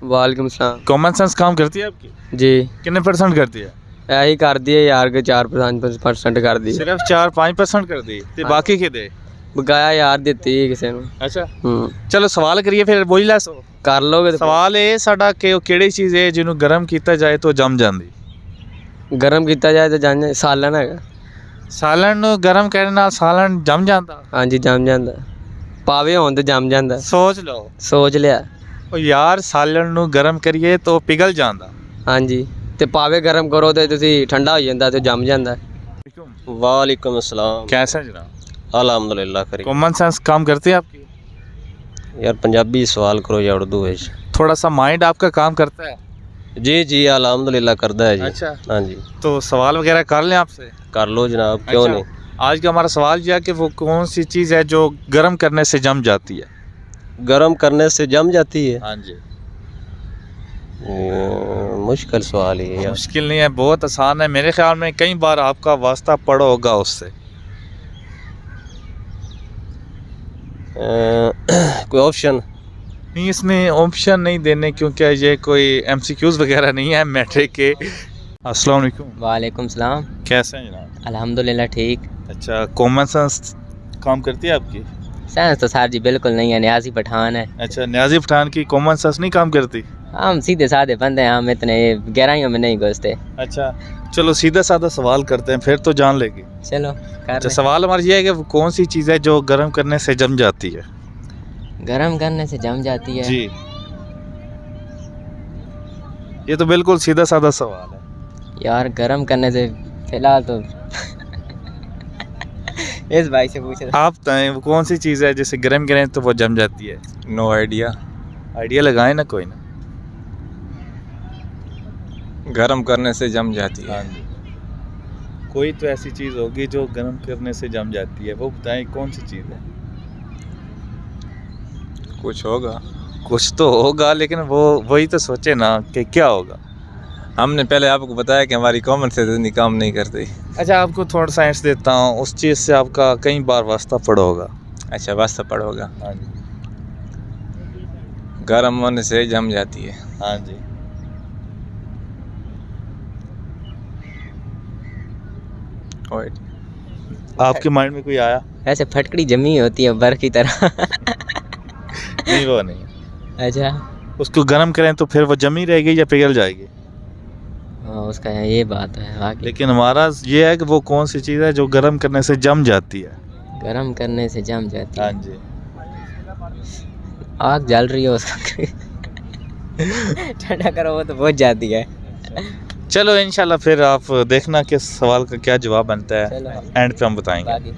वालेकुम सलाम। Common sense काम करती है आपकी? जी कितने परसेंट करती है? यही कर दिए यार के 4-5% कर दी। सिर्फ 4-5% कर दी ते बाकी किदे? बकाया यार ਦਿੱਤੀ ਕਿਸੇ ਨੂੰ। ਅੱਛਾ ਹੂੰ ਚਲੋ ਸਵਾਲ ਕਰੀਏ ਫਿਰ ਬੋਝ ਲੈ ਸੋ। ਕਰ ਲੋਗੇ ਸਵਾਲ ਇਹ ਸਾਡਾ ਕਿ ਉਹ ਕਿਹੜੀ ਚੀਜ਼ ਹੈ ਜਿਹਨੂੰ ਗਰਮ ਕੀਤਾ ਜਾਏ ਤਾਂ ਜੰਮ ਜਾਂਦੀ? ਗਰਮ ਕੀਤਾ ਜਾਏ ਤਾਂ ਜੰਜ ਸਾਲਨ ਹੈਗਾ। ਸਾਲਣ ਨੂੰ ਗਰਮ ਕਰਨ ਨਾਲ ਸਾਲਣ ਜੰਮ ਜਾਂਦਾ? ਹਾਂਜੀ ਜੰਮ ਜਾਂਦਾ। ਪਾਵੇ ਹੋਣ ਤੇ ਜੰਮ ਜਾਂਦਾ। ਸੋਚ ਲਓ। ਸੋਚ ਲਿਆ। ਉਹ ਯਾਰ ਸਾਲਣ ਨੂੰ ਗਰਮ ਕਰੀਏ ਤਾਂ ਉਹ ਪਿਘਲ ਜਾਂਦਾ। ਹਾਂਜੀ ਤੇ ਪਾਵੇ ਗਰਮ ਕਰੋ ਤੇ ਤੁਸੀਂ ਠੰਡਾ ਹੋ ਜਾਂਦਾ ਤੇ ਜੰਮ ਜਾਂਦਾ। वालेकुम अस्सलाम। कैसा जनाब? अल्हम्दुलिल्लाह करीम। कॉमन सेंस काम करती है आपकी? यार पंजाबी सवाल करो या उर्दू है? थोड़ा सा माइंड आपका काम करता है? जी जी अल्हम्दुलिल्लाह करता है जी। अच्छा हाँ जी तो सवाल वगैरह कर लें आपसे? कर लो जनाब, क्यों अच्छा, नहीं। आज का हमारा सवाल यह है कि वो कौन सी चीज़ है जो गर्म करने से जम जाती है? गरम करने से जम जाती है? हाँ जी। मुश्किल सवाल ही है यार। मुश्किल नहीं है, बहुत आसान है। मेरे ख्याल में कई बार आपका वास्ता पड़ा होगा उससे। कोई ऑप्शन? नहीं, इसमें ऑप्शन नहीं देने क्योंकि ये कोई MCQs वगैरह नहीं है मैट्रिक के। अस्सलाम वालेकुम। वालेकुम सलाम। कैसे हैं जनाब? अल्हम्दुलिल्लाह ठीक। अच्छा, कॉमन सेंस काम करती है आपकी? साइंस तो सर जी बिल्कुल नहीं है, न्याजी पठान है। अच्छा, न्याजी पठान की कॉमन सेंस नहीं काम करती? हम सीधे साधे बंदे हैं, हम इतने गहराइयों में नहीं घुसते। अच्छा चलो सीधा साधा सवाल करते हैं फिर तो जान लेगी। चलो कर अच्छा, सवाल हमारा ये है कि वो कौन सी चीज़ है जो गर्म करने से जम जाती है? गरम करने से जम जाती है। जी, ये तो बिल्कुल सीधा साधा सवाल है। यार गरम करने से फिलहाल तो इस भाई से पूछ रहे। आप बताएं वो कौन सी चीज़ है जिसे गर्म करें तो वो जम जाती है? No idea. आइडिया लगाएं ना कोई ना। गरम करने से जम जाती हाँ जी, कोई तो ऐसी चीज़ होगी जो गर्म करने से जम जाती है, वो बताएं कौन सी चीज़ है? कुछ होगा। कुछ तो होगा लेकिन वो वही तो सोचे ना कि क्या होगा। हमने पहले आपको बताया कि हमारी कॉमन सेंस इतनी काम नहीं करती। अच्छा, आपको थोड़ा सा हिंट देता हूँ, उस चीज़ से आपका कई बार वास्ता पड़ा होगा। अच्छा वास्ता पड़ होगा। हाँ जी। गरम होने से जम जाती है। हाँ जी। आपके माइंड में कोई आया? ऐसे फटकड़ी जमी होती है बर्फ की तरह। नहीं, वो नहीं। अच्छा उसको गर्म करें तो फिर वो जमी रहेगी या पिघल जाएगी? हाँ उसका ये बात है वाकई। लेकिन हमारा ये है कि वो कौन सी चीज़ है जो गर्म करने से जम जाती है? गरम करने से जम जाती हाँ है। जी। आग जल रही है उसका ठंडा करो वो तो बुझ जाती है। चलो इंशाल्लाह फिर आप देखना कि सवाल का क्या जवाब बनता है, चलो एंड पे हम बताएंगे। बाकी